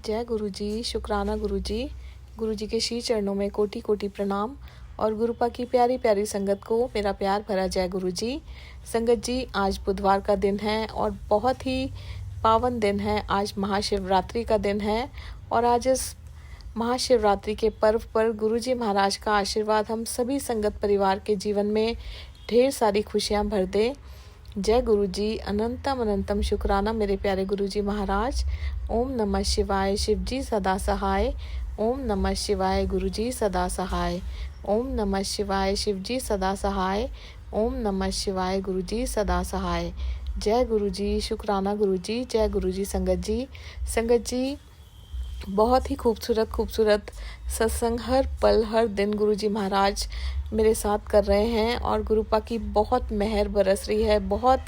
जय गुरु जी, शुक्राना गुरु जी के श्री चरणों में कोटि कोटि प्रणाम। और गुरुपा की प्यारी प्यारी संगत को मेरा प्यार भरा जय गुरु जी। संगत जी, आज बुधवार का दिन है और बहुत ही पावन दिन है। आज महाशिवरात्रि का दिन है और आज इस महाशिवरात्रि के पर्व पर गुरु जी महाराज का आशीर्वाद हम सभी संगत परिवार के जीवन में ढेर सारी खुशियाँ भर दे। जय गुरु जी, अनंतम अनंतम शुक्राना मेरे प्यारे गुरु जी महाराज। ओम नमः शिवाय, शिव जी सदा सहाय। ओम नमः शिवाय, गुरु जी सदा सहाय। ओम नमः शिवाय, शिव जी सदा सहाय। ओम नमः शिवाय, गुरु जी सदा सहाय। जय गुरु जी, शुक्राना गुरु जी। जय गुरु जी। संगत जी, बहुत ही खूबसूरत सत्संग हर पल हर दिन गुरु जी महाराज मेरे साथ कर रहे हैं और गुरुपा की बहुत मेहर बरस रही है, बहुत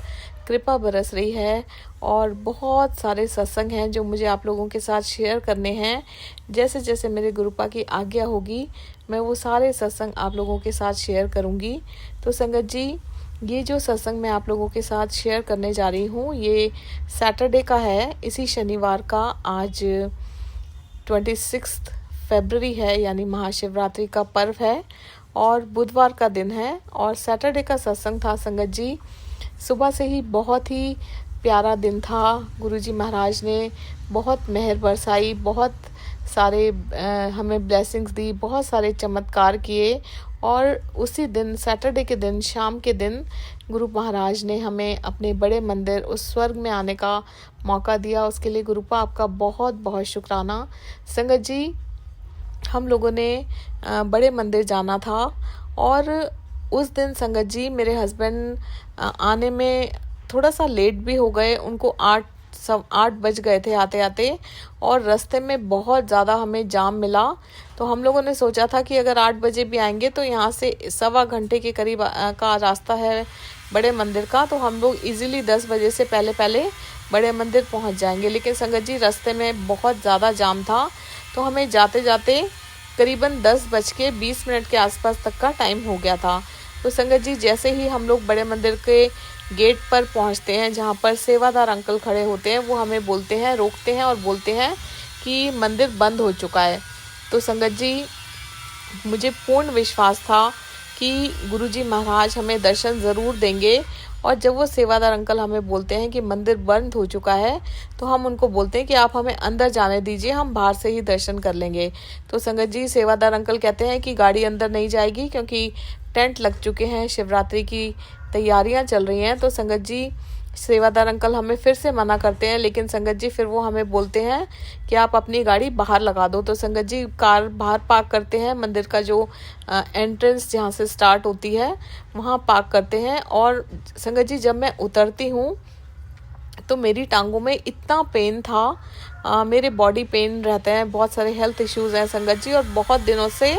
कृपा बरस रही है और बहुत सारे सत्संग हैं जो मुझे आप लोगों के साथ शेयर करने हैं। जैसे जैसे मेरे गुरुपा की आज्ञा होगी मैं वो सारे सत्संग आप लोगों के साथ शेयर करूँगी। तो संगत जी, ये जो सत्संग मैं आप लोगों के साथ शेयर करने जा रही हूँ ये सैटरडे का है। इसी शनिवार का आज 26 फरवरी है, यानी महाशिवरात्रि का पर्व है और बुधवार का दिन है। और सैटरडे का सत्संग था संगत जी, सुबह से ही बहुत ही प्यारा दिन था। गुरुजी महाराज ने बहुत मेहर बरसाई, बहुत सारे हमें ब्लेसिंग्स दी, बहुत सारे चमत्कार किए। और उसी दिन सैटरडे के दिन शाम के दिन गुरु महाराज ने हमें अपने बड़े मंदिर उस स्वर्ग में आने का मौका दिया। उसके लिए गुरुपा आपका बहुत बहुत शुक्राना। संगत जी, हम लोगों ने बड़े मंदिर जाना था और उस दिन संगत जी मेरे हस्बैंड आने में थोड़ा सा लेट भी हो गए। उनको 8 बज गए थे आते आते और रास्ते में बहुत ज़्यादा हमें जाम मिला। तो हम लोगों ने सोचा था कि अगर 8 बजे भी आएंगे तो यहाँ से 1.25 घंटे के करीब का रास्ता है बड़े मंदिर का, तो हम लोग इजीली 10 बजे से पहले बड़े मंदिर पहुँच जाएंगे। लेकिन संगत जी, रास्ते में बहुत ज़्यादा जाम था तो हमें जाते जाते करीबन 10:20 के आसपास तक का टाइम हो गया था। तो संगत जी, जैसे ही हम लोग बड़े मंदिर के गेट पर पहुंचते हैं जहां पर सेवादार अंकल खड़े होते हैं, वो हमें बोलते हैं, रोकते हैं और बोलते हैं कि मंदिर बंद हो चुका है। तो संगत जी, मुझे पूर्ण विश्वास था कि गुरुजी महाराज हमें दर्शन ज़रूर देंगे। और जब वो सेवादार अंकल हमें बोलते हैं कि मंदिर बंद हो चुका है तो हम उनको बोलते हैं कि आप हमें अंदर जाने दीजिए, हम बाहर से ही दर्शन कर लेंगे। तो संगत जी, सेवादार अंकल कहते हैं कि गाड़ी अंदर नहीं जाएगी क्योंकि टेंट लग चुके हैं, शिवरात्रि की तैयारियां चल रही हैं। तो संगत जी, सेवादार अंकल हमें फिर से मना करते हैं, लेकिन संगत जी फिर वो हमें बोलते हैं कि आप अपनी गाड़ी बाहर लगा दो। तो संगत जी, कार बाहर पार्क करते हैं, मंदिर का जो एंट्रेंस जहाँ से स्टार्ट होती है वहाँ पार्क करते हैं। और संगत जी, जब मैं उतरती हूँ तो मेरी टांगों में इतना पेन था, मेरे बॉडी पेन रहते हैं, बहुत सारे हेल्थ इश्यूज़ हैं संगत जी, और बहुत दिनों से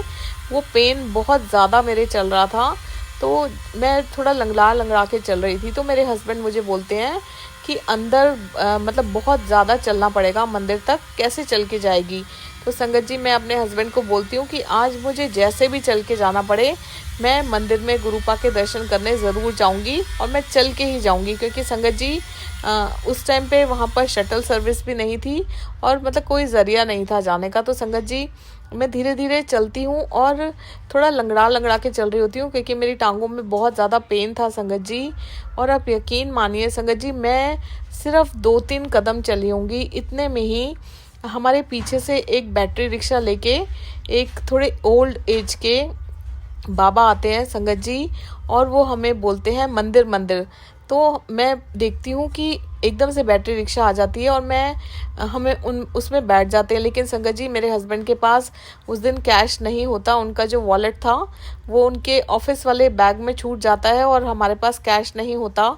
वो पेन बहुत ज़्यादा मेरे चल रहा था। तो मैं थोड़ा लंगड़ा के चल रही थी। तो मेरे हस्बैंड मुझे बोलते हैं कि अंदर मतलब बहुत ज़्यादा चलना पड़ेगा मंदिर तक, कैसे चल के जाएगी। तो संगत जी, मैं अपने हस्बैंड को बोलती हूँ कि आज मुझे जैसे भी चल के जाना पड़े मैं मंदिर में गुरुपा के दर्शन करने ज़रूर जाऊँगी और मैं चल के ही जाऊँगी। क्योंकि संगत जी, उस टाइम पे वहाँ पर शटल सर्विस भी नहीं थी और मतलब कोई ज़रिया नहीं था जाने का। तो संगत जी, मैं धीरे धीरे चलती हूँ और थोड़ा लंगड़ा के चल रही होती हूँ क्योंकि मेरी टांगों में बहुत ज़्यादा पेन था संगत जी। और आप यकीन मानिए संगत जी, मैं सिर्फ 2-3 कदम चली होंगी, इतने में ही हमारे पीछे से एक बैटरी रिक्शा लेके एक थोड़े ओल्ड एज के बाबा आते हैं संगत जी, और वो हमें बोलते हैं मंदिर। तो मैं देखती हूँ कि एकदम से बैटरी रिक्शा आ जाती है और हमें उसमें बैठ जाते हैं। लेकिन संगत जी, मेरे हस्बैंड के पास उस दिन कैश नहीं होता, उनका जो वॉलेट था वो उनके ऑफिस वाले बैग में छूट जाता है और हमारे पास कैश नहीं होता।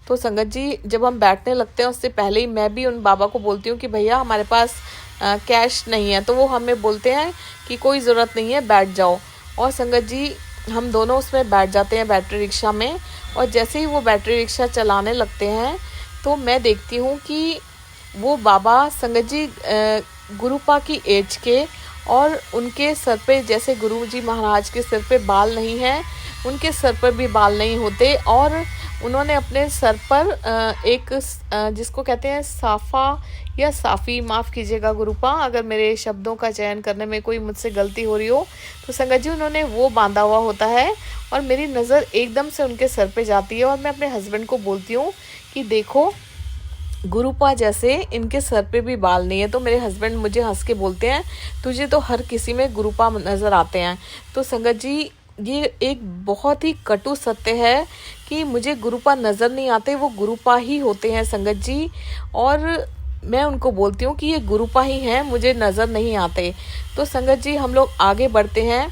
तो संगत जी, जब हम बैठने लगते हैं उससे पहले ही मैं भी उन बाबा को बोलती हूँ कि भैया हमारे पास कैश नहीं है। तो वो हमें बोलते हैं कि कोई ज़रूरत नहीं है, बैठ जाओ। और संगत जी, हम दोनों उसमें बैठ जाते हैं बैटरी रिक्शा में। और जैसे ही वो बैटरी रिक्शा चलाने लगते हैं तो मैं देखती हूँ कि वो बाबा संगत जी गुरुपा की एज के, और उनके सर पे, जैसे गुरुजी महाराज के सिर पे बाल नहीं हैं, उनके सर पर भी बाल नहीं होते। और उन्होंने अपने सर पर एक जिसको कहते हैं साफा या साफ़ी, माफ़ कीजिएगा गुरुपा अगर मेरे शब्दों का चयन करने में कोई मुझसे गलती हो रही हो। तो संगत जी उन्होंने वो बांधा हुआ होता है और मेरी नज़र एकदम से उनके सर पे जाती है और मैं अपने हस्बैंड को बोलती हूँ कि देखो गुरुपा जैसे इनके सर पे भी बाल नहीं है। तो मेरे हस्बैंड मुझे हंस के बोलते हैं तुझे तो हर किसी में गुरुपा नज़र आते हैं। तो संगत जी ये एक बहुत ही कटु सत्य है कि मुझे गुरुपा नज़र नहीं आते, वो गुरुपा ही होते हैं संगत जी। और मैं उनको बोलती हूँ कि ये गुरुपा ही हैं, मुझे नज़र नहीं आते। तो संगत जी हम लोग आगे बढ़ते हैं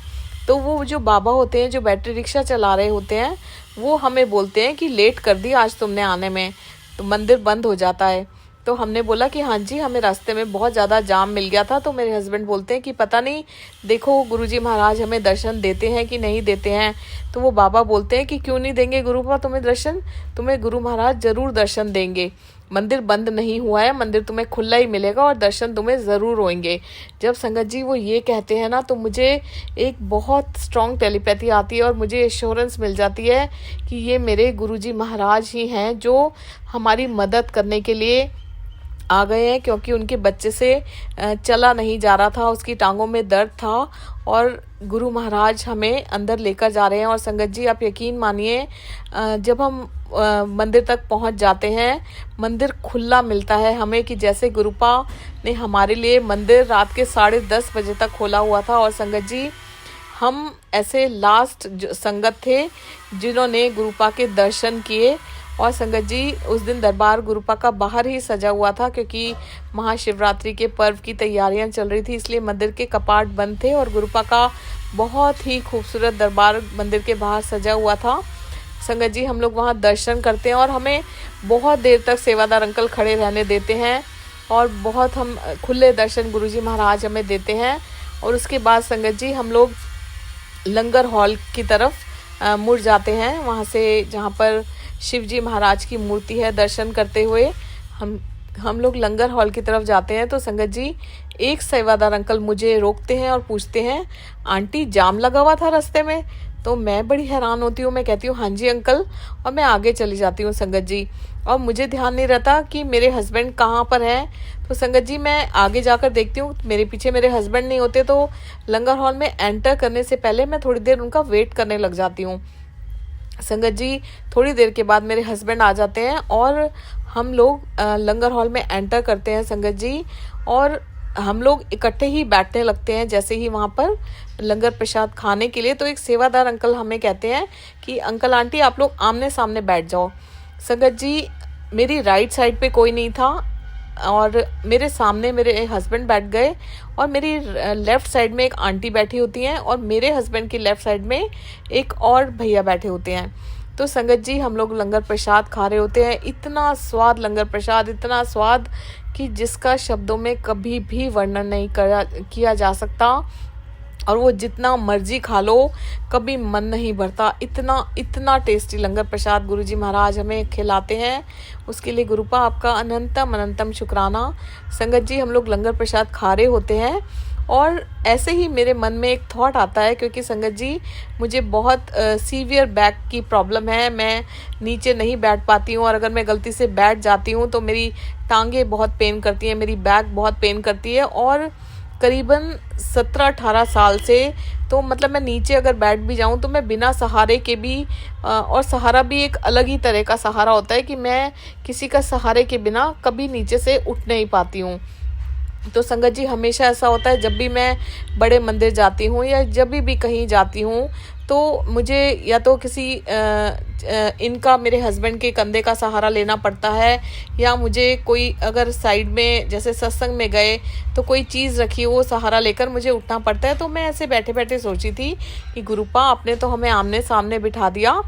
तो वो जो बाबा होते हैं जो बैटरी रिक्शा चला रहे होते हैं वो हमें बोलते हैं कि लेट कर दी आज तुमने आने में, तो मंदिर बंद हो जाता है। तो हमने बोला कि हाँ जी हमें रास्ते में बहुत ज़्यादा जाम मिल गया था। तो मेरे हस्बैंड बोलते हैं कि पता नहीं देखो गुरुजी महाराज हमें दर्शन देते हैं कि नहीं देते हैं। तो वो बाबा बोलते हैं कि क्यों नहीं देंगे गुरुपा तुम्हें दर्शन, तुम्हें गुरु महाराज ज़रूर दर्शन देंगे। मंदिर बंद नहीं हुआ है, मंदिर तुम्हें खुला ही मिलेगा और दर्शन तुम्हें ज़रूर होंगे। जब संगत जी वो ये कहते हैं ना तो मुझे एक बहुत स्ट्रॉन्ग टेलीपैथी आती है और मुझे एश्योरेंस मिल जाती है कि ये मेरे गुरुजी महाराज ही हैं जो हमारी मदद करने के लिए आ गए हैं, क्योंकि उनके बच्चे से चला नहीं जा रहा था, उसकी टांगों में दर्द था और गुरु महाराज हमें अंदर लेकर जा रहे हैं। और संगत जी आप यकीन मानिए जब हम मंदिर तक पहुंच जाते हैं मंदिर खुला मिलता है हमें कि जैसे गुरुपा ने हमारे लिए मंदिर रात के 10:30 बजे तक खोला हुआ था। और संगत जी हम ऐसे लास्ट संगत थे जिन्होंने गुरुपा के दर्शन किए। और संगत जी उस दिन दरबार गुरुपा का बाहर ही सजा हुआ था क्योंकि महाशिवरात्रि के पर्व की तैयारियां चल रही थी, इसलिए मंदिर के कपाट बंद थे और गुरुपा का बहुत ही खूबसूरत दरबार मंदिर के बाहर सजा हुआ था। संगत जी हम लोग वहां दर्शन करते हैं और हमें बहुत देर तक सेवादार अंकल खड़े रहने देते हैं और बहुत हम खुले दर्शन गुरुजी महाराज हमें देते हैं। और उसके बाद संगत जी हम लोग लंगर हॉल की तरफ मुड़ जाते हैं, वहाँ से जहाँ पर शिवजी महाराज की मूर्ति है दर्शन करते हुए हम लोग लंगर हॉल की तरफ जाते हैं। तो संगत जी एक सेवादार अंकल मुझे रोकते हैं और पूछते हैं आंटी जाम लगा हुआ था रास्ते में। तो मैं बड़ी हैरान होती हूँ, मैं कहती हूँ हाँ जी अंकल, और मैं आगे चली जाती हूँ संगत जी। और मुझे ध्यान नहीं रहता कि मेरे हस्बैंड कहाँ पर हैं। तो संगत जी मैं आगे जाकर देखती हूँ मेरे पीछे मेरे हस्बैंड नहीं होते। तो लंगर हॉल में एंटर करने से पहले मैं थोड़ी देर उनका वेट करने लग जाती हूँ। संगत जी थोड़ी देर के बाद मेरे हस्बैंड आ जाते हैं और हम लोग लंगर हॉल में एंटर करते हैं संगत जी। और हम लोग इकट्ठे ही बैठने लगते हैं जैसे ही वहाँ पर लंगर प्रसाद खाने के लिए। तो एक सेवादार अंकल हमें कहते हैं कि अंकल आंटी आप लोग आमने सामने बैठ जाओ। संगत जी मेरी राइट साइड पे कोई नहीं था और मेरे सामने मेरे हस्बैंड बैठ गए और मेरी लेफ़्ट साइड में एक आंटी बैठी होती हैं और मेरे हस्बैंड की लेफ़्ट साइड में एक और भैया बैठे होते हैं। तो संगत जी हम लोग लंगर प्रसाद खा रहे होते हैं, इतना स्वाद लंगर प्रसाद, इतना स्वाद कि जिसका शब्दों में कभी भी वर्णन नहीं किया जा सकता। और वो जितना मर्जी खा लो कभी मन नहीं भरता, इतना इतना टेस्टी लंगर प्रसाद गुरुजी महाराज हमें खिलाते हैं। उसके लिए गुरुपा आपका अनंतम अनंतम शुक्राना। संगत जी हम लोग लंगर प्रसाद खा रहे होते हैं और ऐसे ही मेरे मन में एक थॉट आता है, क्योंकि संगत जी मुझे बहुत सीवियर बैक की प्रॉब्लम है, मैं नीचे नहीं बैठ पाती हूँ और अगर मैं गलती से बैठ जाती हूँ तो मेरी टांगें बहुत पेन करती हैं, मेरी बैक बहुत पेन करती है। और करीबन 17-18 साल से तो मतलब मैं नीचे अगर बैठ भी जाऊं तो मैं बिना सहारे के भी और सहारा भी एक अलग ही तरह का सहारा होता है कि मैं किसी का सहारे के बिना कभी नीचे से उठ नहीं पाती हूँ। तो संगत जी हमेशा ऐसा होता है जब भी मैं बड़े मंदिर जाती हूँ या जब भी कहीं जाती हूँ तो मुझे या तो किसी इनका मेरे हस्बैंड के कंधे का सहारा लेना पड़ता है, या मुझे कोई अगर साइड में जैसे सत्संग में गए तो कोई चीज़ रखी वो सहारा लेकर मुझे उठना पड़ता है। तो मैं ऐसे बैठे बैठे सोची थी कि गुरुपा आपने तो हमें आमने सामने बिठा दिया,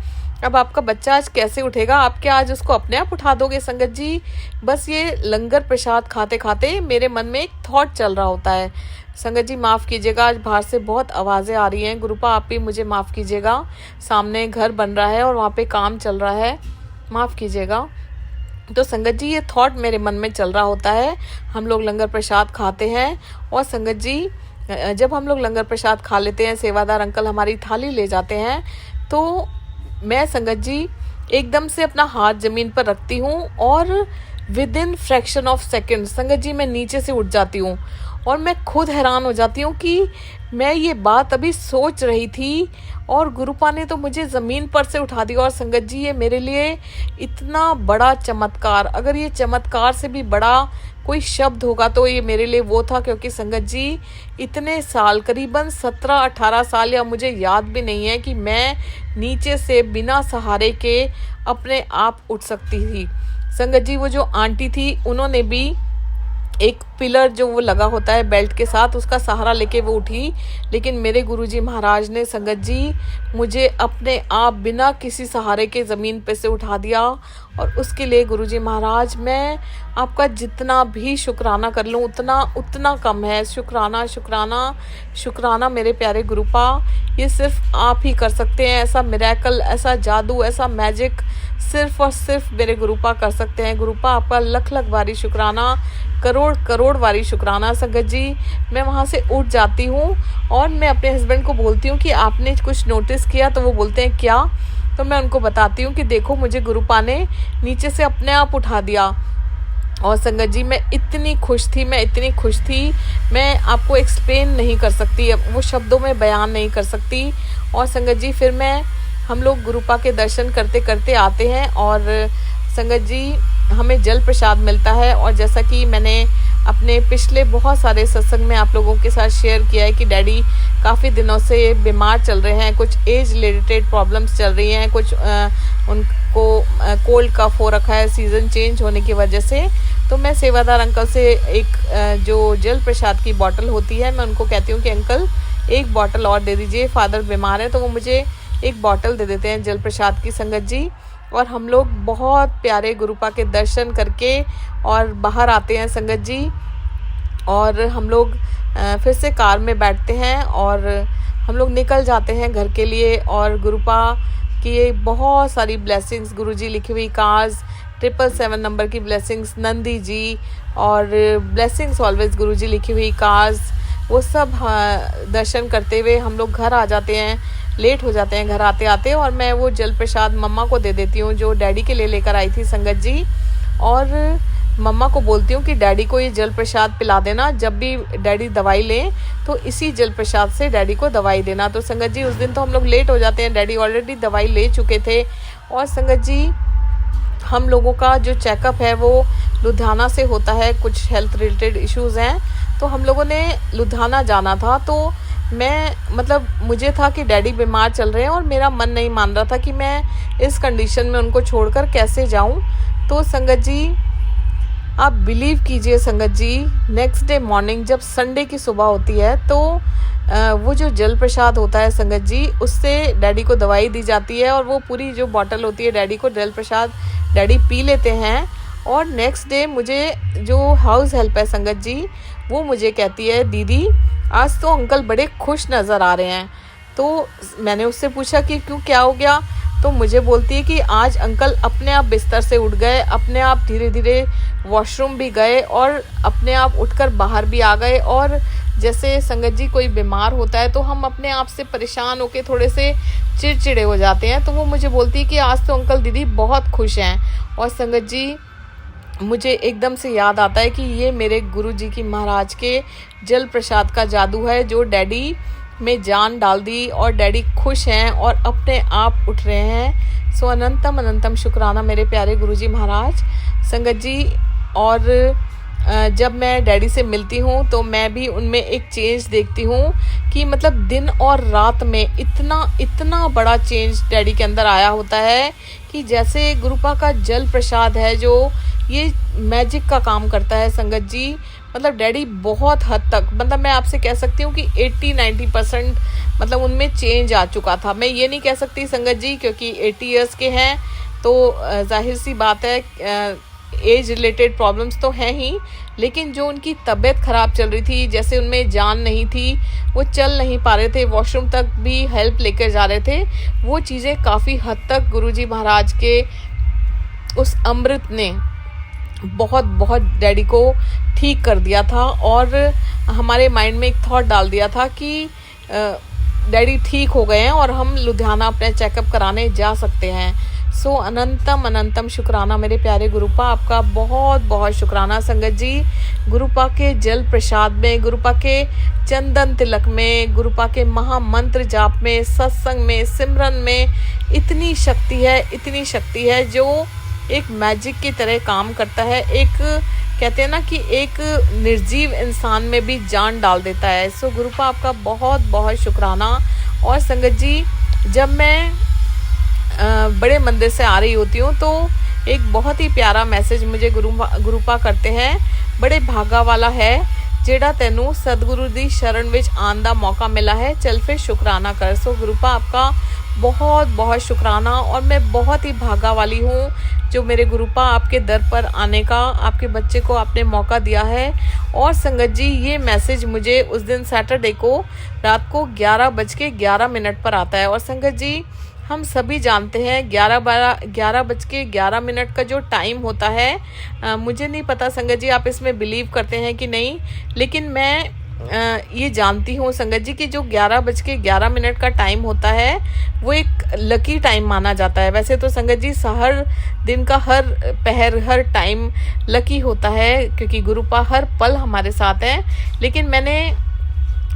अब आपका बच्चा आज कैसे उठेगा, आप क्या आज उसको अपने आप उठा दोगे। संगत जी बस ये लंगर प्रसाद खाते खाते मेरे मन में एक थॉट चल रहा होता है। संगत जी माफ़ कीजिएगा, आज बाहर से बहुत आवाज़ें आ रही हैं, गुरुपा आप भी मुझे माफ़ कीजिएगा, सामने घर बन रहा है और वहाँ पे काम चल रहा है, माफ़ कीजिएगा। तो संगत जी ये थॉट मेरे मन में चल रहा होता है, हम लोग लंगर प्रसाद खाते हैं और संगत जी जब हम लोग लंगर प्रसाद खा लेते हैं, सेवादार अंकल हमारी थाली ले जाते हैं, तो मैं संगत जी एकदम से अपना हाथ ज़मीन पर रखती हूँ और with in fraction of second संगत जी मैं नीचे से उठ जाती हूँ और मैं खुद हैरान हो जाती हूँ कि मैं ये बात अभी सोच रही थी और गुरुपा ने तो मुझे ज़मीन पर से उठा दिया। और संगत जी ये मेरे लिए इतना बड़ा चमत्कार, अगर ये चमत्कार से भी बड़ा कोई शब्द होगा तो ये मेरे लिए वो था, क्योंकि संगत जी इतने साल, करीबन 17-18 साल, या मुझे याद भी नहीं है कि मैं नीचे से बिना सहारे के अपने आप उठ सकती थी। संगत जी वो जो आंटी थी उन्होंने भी एक पिलर जो वो लगा होता है बेल्ट के साथ, उसका सहारा लेके वो उठी, लेकिन मेरे गुरुजी महाराज ने संगत जी मुझे अपने आप बिना किसी सहारे के ज़मीन पे से उठा दिया। और उसके लिए गुरुजी महाराज मैं आपका जितना भी शुक्राना कर लूँ उतना कम है। शुक्राना शुक्राना शुक्राना मेरे प्यारे गुरुपा, ये सिर्फ आप ही कर सकते हैं। ऐसा मिरेकल, ऐसा जादू, ऐसा मैजिक सिर्फ और सिर्फ मेरे गुरुपा कर सकते हैं। गुरुपा आपका लख लख बारी शुक्राना, करोड़ करोड़ बारी शुक्राना। संगत जी मैं वहाँ से उठ जाती हूँ और मैं अपने हस्बैंड को बोलती हूँ कि आपने कुछ नोटिस किया? तो वो बोलते हैं क्या? तो मैं उनको बताती हूँ कि देखो मुझे गुरुपा ने नीचे से अपने आप उठा दिया। और संगत जी मैं इतनी खुश थी, मैं आपको एक्सप्लेन नहीं कर सकती, वो शब्दों में बयान नहीं कर सकती। और संगत जी फिर हम लोग गुरुपा के दर्शन करते करते आते हैं और संगत जी हमें जल प्रसाद मिलता है। और जैसा कि मैंने अपने पिछले बहुत सारे सत्संग में आप लोगों के साथ शेयर किया है कि डैडी काफ़ी दिनों से बीमार चल रहे हैं, कुछ एज रिलेटेड प्रॉब्लम्स चल रही हैं, कुछ उनको कोल्ड कफ हो रखा है सीज़न चेंज होने की वजह से। तो मैं सेवादार अंकल से एक जो जल प्रसाद की बॉटल होती है, मैं उनको कहती हूँ कि अंकल एक बॉटल और दे दीजिए, फादर बीमार है। तो वो मुझे एक बॉटल दे देते हैं जल प्रसाद की संगत जी। और हम लोग बहुत प्यारे गुरुपा के दर्शन करके और बाहर आते हैं संगत जी। और हम लोग फिर से कार में बैठते हैं और हम लोग निकल जाते हैं घर के लिए। और गुरुपा की बहुत सारी ब्लेसिंग्स, गुरुजी लिखी हुई कार्स, 777 नंबर की ब्लेसिंग्स, नंदी जी और ब्लेसिंग्स ऑलवेज गुरुजी लिखी हुई कार्स, वो सब दर्शन करते हुए हम लोग घर आ जाते हैं। लेट हो जाते हैं घर आते आते। और मैं वो जल प्रसाद मम्मा को दे देती हूँ जो डैडी के लिए लेकर आई थी संगत जी। और मम्मा को बोलती हूँ कि डैडी को ये जल प्रसाद पिला देना, जब भी डैडी दवाई लें तो इसी जल प्रसाद से डैडी को दवाई देना। तो संगत जी उस दिन तो हम लोग लेट हो जाते हैं, डैडी ऑलरेडी दवाई ले चुके थे। और संगत जी हम लोगों का जो चेकअप है वो लुधियाना से होता है, कुछ हेल्थ रिलेटेड इश्यूज़ हैं तो हम लोगों ने लुधियाना जाना था। तो मुझे था कि डैडी बीमार चल रहे हैं और मेरा मन नहीं मान रहा था कि मैं इस कंडीशन में उनको छोड़कर कैसे जाऊं। तो संगत जी आप बिलीव कीजिए संगत जी, नेक्स्ट डे मॉर्निंग जब संडे की सुबह होती है तो वो जो जल प्रसाद होता है संगत जी, उससे डैडी को दवाई दी जाती है और वो पूरी जो बॉटल होती है डैडी को जल प्रसाद डैडी पी लेते हैं। और नेक्स्ट डे मुझे जो हाउस हेल्प है संगत जी, वो मुझे कहती है दीदी आज तो अंकल बड़े खुश नज़र आ रहे हैं। तो मैंने उससे पूछा कि क्यों, क्या हो गया? तो मुझे बोलती है कि आज अंकल अपने आप बिस्तर से उठ गए, अपने आप धीरे धीरे वॉशरूम भी गए और अपने आप उठकर बाहर भी आ गए। और जैसे संगत जी कोई बीमार होता है तो हम अपने आप से परेशान होकर थोड़े से चिड़चिड़े हो जाते हैं, तो वो मुझे बोलती है कि आज तो अंकल दीदी बहुत खुश हैं। और संगत जी मुझे एकदम से याद आता है कि ये मेरे गुरुजी की महाराज के जल प्रसाद का जादू है जो डैडी में जान डाल दी और डैडी खुश हैं और अपने आप उठ रहे हैं। सो अनंतम अनंतम शुक्राना मेरे प्यारे गुरुजी महाराज। संगत जी और जब मैं डैडी से मिलती हूँ तो मैं भी उनमें एक चेंज देखती हूँ कि दिन और रात में इतना बड़ा चेंज डैडी के अंदर आया होता है कि जैसे गुरुपा का जल प्रसाद है जो ये मैजिक का काम करता है संगत जी। डैडी बहुत हद तक मैं आपसे कह सकती हूँ कि 80-90% उनमें चेंज आ चुका था। मैं ये नहीं कह सकती संगत जी क्योंकि 80 इयर्स के हैं तो जाहिर सी बात है एज रिलेटेड प्रॉब्लम्स तो हैं ही, लेकिन जो उनकी तबीयत ख़राब चल रही थी, जैसे उनमें जान नहीं थी, वो चल नहीं पा रहे थे, वॉशरूम तक भी हेल्प लेकर जा रहे थे, वो चीज़ें काफ़ी हद तक गुरुजी महाराज के उस अमृत ने बहुत बहुत डैडी को ठीक कर दिया था। और हमारे माइंड में एक थॉट डाल दिया था कि डैडी ठीक हो गए हैं और हम लुधियाना अपने चेकअप कराने जा सकते हैं। सो अनंतम अनंतम शुक्राना मेरे प्यारे गुरुपा, आपका बहुत बहुत शुक्राना संगत जी। गुरुपा के जल प्रसाद में, गुरुपा के चंदन तिलक में, गुरुपा के महामंत्र जाप में, सत्संग में, सिमरन में इतनी शक्ति है जो एक मैजिक की तरह काम करता है। एक कहते हैं ना कि एक निर्जीव इंसान में भी जान डाल देता है। सो गुरुपा आपका बहुत बहुत शुक्राना। और संगत जी, जब मैं बड़े मंदिर से आ रही होती हूँ तो एक बहुत ही प्यारा मैसेज मुझे गुरुपा करते हैं। बड़े भागा वाला है जेड़ा तेनू सदगुरु दी शरण विच आन दा मौका मिला है, चल फिर शुक्राना कर। सो गुरुपा आपका बहुत बहुत शुक्राना। और मैं बहुत ही भागा वाली हूँ जो मेरे गुरुपा आपके दर पर आने का, आपके बच्चे को आपने मौका दिया है। और संगत जी, ये मैसेज मुझे उस दिन सैटरडे को रात को 11:11 पर आता है। और संगत जी, हम सभी जानते हैं 11:11 का जो टाइम होता है, मुझे नहीं पता संगत जी आप इसमें बिलीव करते हैं कि नहीं, लेकिन मैं ये जानती हूँ संगत जी कि जो 11:11 का टाइम होता है वो एक लकी टाइम माना जाता है। वैसे तो संगत जी हर दिन का हर पहर, हर टाइम लकी होता है क्योंकि गुरुपा हर पल हमारे साथ हैं, लेकिन मैंने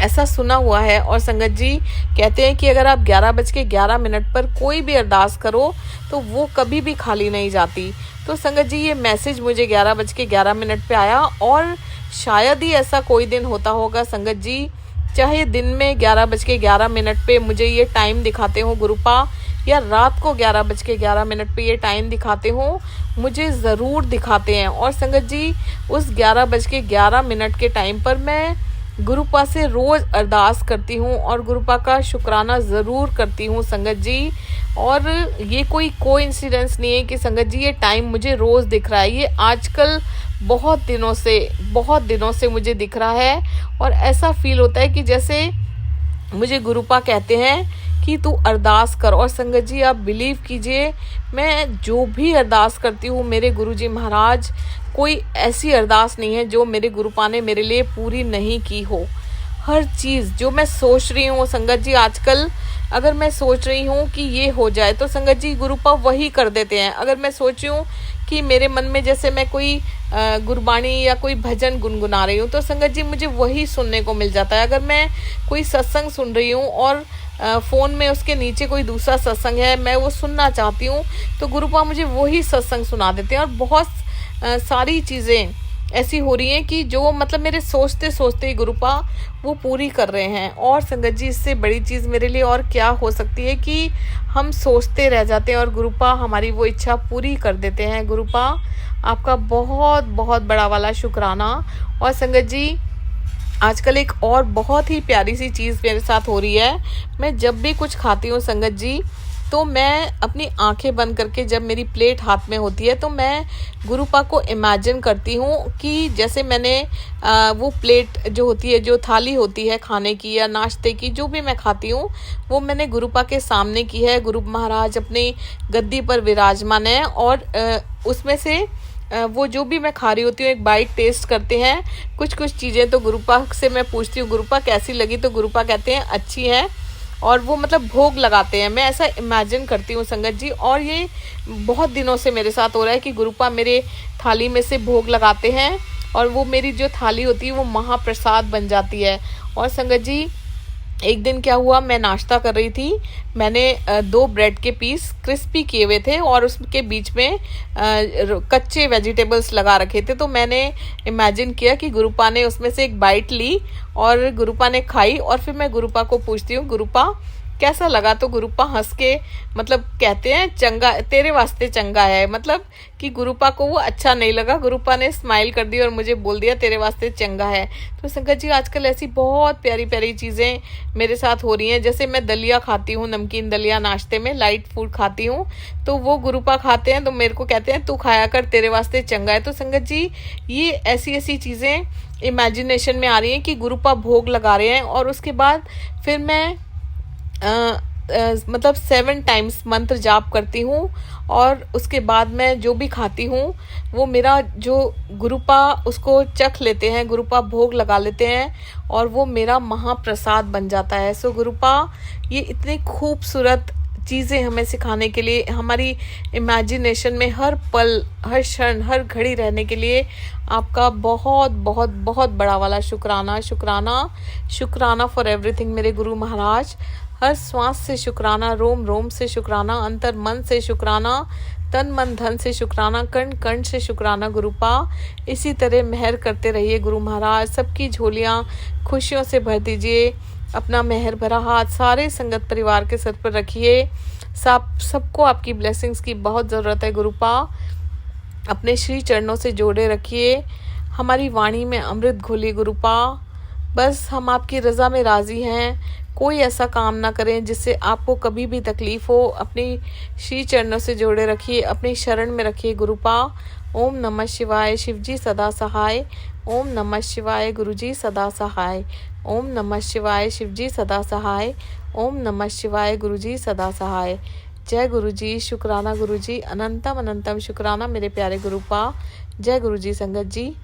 ऐसा सुना हुआ है। और संगत जी कहते हैं कि अगर आप 11:11 पर कोई भी अरदास करो तो वो कभी भी खाली नहीं जाती। तो संगत जी, ये मैसेज मुझे 11:11 पे आया। और शायद ही ऐसा कोई दिन होता होगा संगत जी, चाहे दिन में 11:11 पे मुझे ये टाइम दिखाते हो गुरुपा, या रात को 11:11 पे ये टाइम दिखाते हो, मुझे ज़रूर दिखाते हैं। और संगत जी, उस 11:11 के टाइम पर मैं गुरुपा से रोज़ अरदास करती हूँ और गुरुपा का शुक्राना ज़रूर करती हूँ संगत जी। और ये कोई कोइंसिडेंस नहीं है कि संगत जी ये टाइम मुझे रोज़ दिख रहा है, ये आजकल बहुत दिनों से मुझे दिख रहा है। और ऐसा फील होता है कि जैसे मुझे गुरुपा कहते हैं कि तू अरदास कर। और संगत जी, आप बिलीव कीजिए, मैं जो भी अरदास करती हूँ मेरे गुरुजी महाराज, कोई ऐसी अरदास नहीं है जो मेरे गुरुपा ने मेरे लिए पूरी नहीं की हो। हर चीज़ जो मैं सोच रही हूँ संगत जी, आजकल अगर मैं सोच रही हूँ कि ये हो जाए तो संगत जी गुरुपा वही कर देते हैं। अगर मैं सोच रही हूँ कि मेरे मन में जैसे मैं कोई गुरबाणी या कोई भजन गुनगुना रही हूँ तो संगत जी मुझे वही सुनने को मिल जाता है। अगर मैं कोई सत्संग सुन रही हूँ और फ़ोन में उसके नीचे कोई दूसरा सत्संग है, मैं वो सुनना चाहती हूँ तो गुरुपा मुझे वही सत्संग सुना देते हैं। और बहुत सारी चीज़ें ऐसी हो रही हैं कि जो मतलब मेरे सोचते सोचते ही गुरुपा वो पूरी कर रहे हैं। और संगत जी, इससे बड़ी चीज़ मेरे लिए और क्या हो सकती है कि हम सोचते रह जाते हैं और गुरुपा हमारी वो इच्छा पूरी कर देते हैं। गुरुपा आपका बहुत बहुत बड़ा वाला शुक्राना। और संगत जी, आजकल एक और बहुत ही प्यारी सी चीज़ मेरे साथ हो रही है। मैं जब भी कुछ खाती हूँ संगत जी, तो मैं अपनी आंखें बंद करके, जब मेरी प्लेट हाथ में होती है तो मैं गुरुपा को इमेजिन करती हूँ कि जैसे मैंने वो प्लेट जो होती है, जो थाली होती है खाने की या नाश्ते की, जो भी मैं खाती हूँ वो मैंने गुरुपा के सामने की है। गुरु महाराज अपनी गद्दी पर विराजमान है और उसमें से वो जो भी मैं खा रही होती हूँ एक बाइट टेस्ट करते हैं। कुछ चीज़ें तो गुरुपा से मैं पूछती हूँ गुरुपा कैसी लगी, तो गुरुपा कहते हैं अच्छी है, और वो मतलब भोग लगाते हैं। मैं ऐसा इमेजिन करती हूँ संगत जी, और ये बहुत दिनों से मेरे साथ हो रहा है कि गुरुपा मेरे थाली में से भोग लगाते हैं और वो मेरी जो थाली होती है वो महाप्रसाद बन जाती है। और संगत जी, एक दिन क्या हुआ, मैं नाश्ता कर रही थी, मैंने 2 ब्रेड के पीस क्रिस्पी किए हुए थे और उसके बीच में कच्चे वेजिटेबल्स लगा रखे थे। तो मैंने इमेजिन किया कि गुरुपा ने उसमें से एक बाइट ली और गुरुपा ने खाई, और फिर मैं गुरुपा को पूछती हूँ गुरुपा कैसा लगा, तो गुरुपा हंस के मतलब कहते हैं चंगा, तेरे वास्ते चंगा है, मतलब कि गुरुपा को वो अच्छा नहीं लगा। गुरुपा ने स्माइल कर दी और मुझे बोल दिया तेरे वास्ते चंगा है। तो संगत जी, आजकल ऐसी बहुत प्यारी प्यारी चीज़ें मेरे साथ हो रही हैं। जैसे मैं दलिया खाती हूँ, नमकीन दलिया नाश्ते में लाइट फूड खाती हूँ, तो वो गुरुपा खाते हैं तो मेरे को कहते हैं तू खाया कर, तेरे वास्ते चंगा है। तो संगत जी, ये ऐसी ऐसी चीज़ें इमेजिनेशन में आ रही हैं कि गुरुपा भोग लगा रहे हैं। और उसके बाद फिर मैं मतलब 7 टाइम्स मंत्र जाप करती हूँ और उसके बाद मैं जो भी खाती हूँ वो मेरा जो गुरुपा उसको चख लेते हैं, गुरुपा भोग लगा लेते हैं और वो मेरा महाप्रसाद बन जाता है। सो गुरुपा ये इतनी खूबसूरत चीज़ें हमें सिखाने के लिए, हमारी इमेजिनेशन में हर पल, हर क्षण, हर घड़ी रहने के लिए आपका बहुत बहुत बहुत बड़ा वाला शुक्राना। शुक्राना, शुक्राना फॉर एवरीथिंग मेरे गुरु महाराज। हर श्वास से शुक्राना, रोम रोम से शुक्राना, अंतर मन से शुक्राना, तन मन धन से शुक्राना, कण कण से शुक्राना गुरुपा। इसी तरह मेहर करते रहिए गुरु महाराज। सबकी झोलियाँ खुशियों से भर दीजिए। अपना मेहर भरा हाथ सारे संगत परिवार के सर पर रखिए। सबको आपकी ब्लेसिंग्स की बहुत ज़रूरत है गुरुपा। अपने श्री चरणों से जोड़े रखिए। हमारी वाणी में अमृत घोलिए गुरुपा। बस हम आपकी रज़ा में राज़ी हैं। कोई ऐसा काम ना करें जिससे आपको कभी भी तकलीफ़ हो। अपनी श्री चरणों से जोड़े रखिए, अपनी शरण में रखिए गुरुपा। ओम नमः शिवाय, शिवजी सदा सहाय। ओम नमः शिवाय, गुरुजी सदा सहाय। ओम नमः शिवाय, शिवजी सदा सहाय। ओम नमः शिवाय, गुरुजी सदा सहाय। जय गुरुजी, शुक्राना गुरुजी, अनंतम अनंतम शुक्राना मेरे प्यारे गुरुपा। जय गुरुजी संगत जी।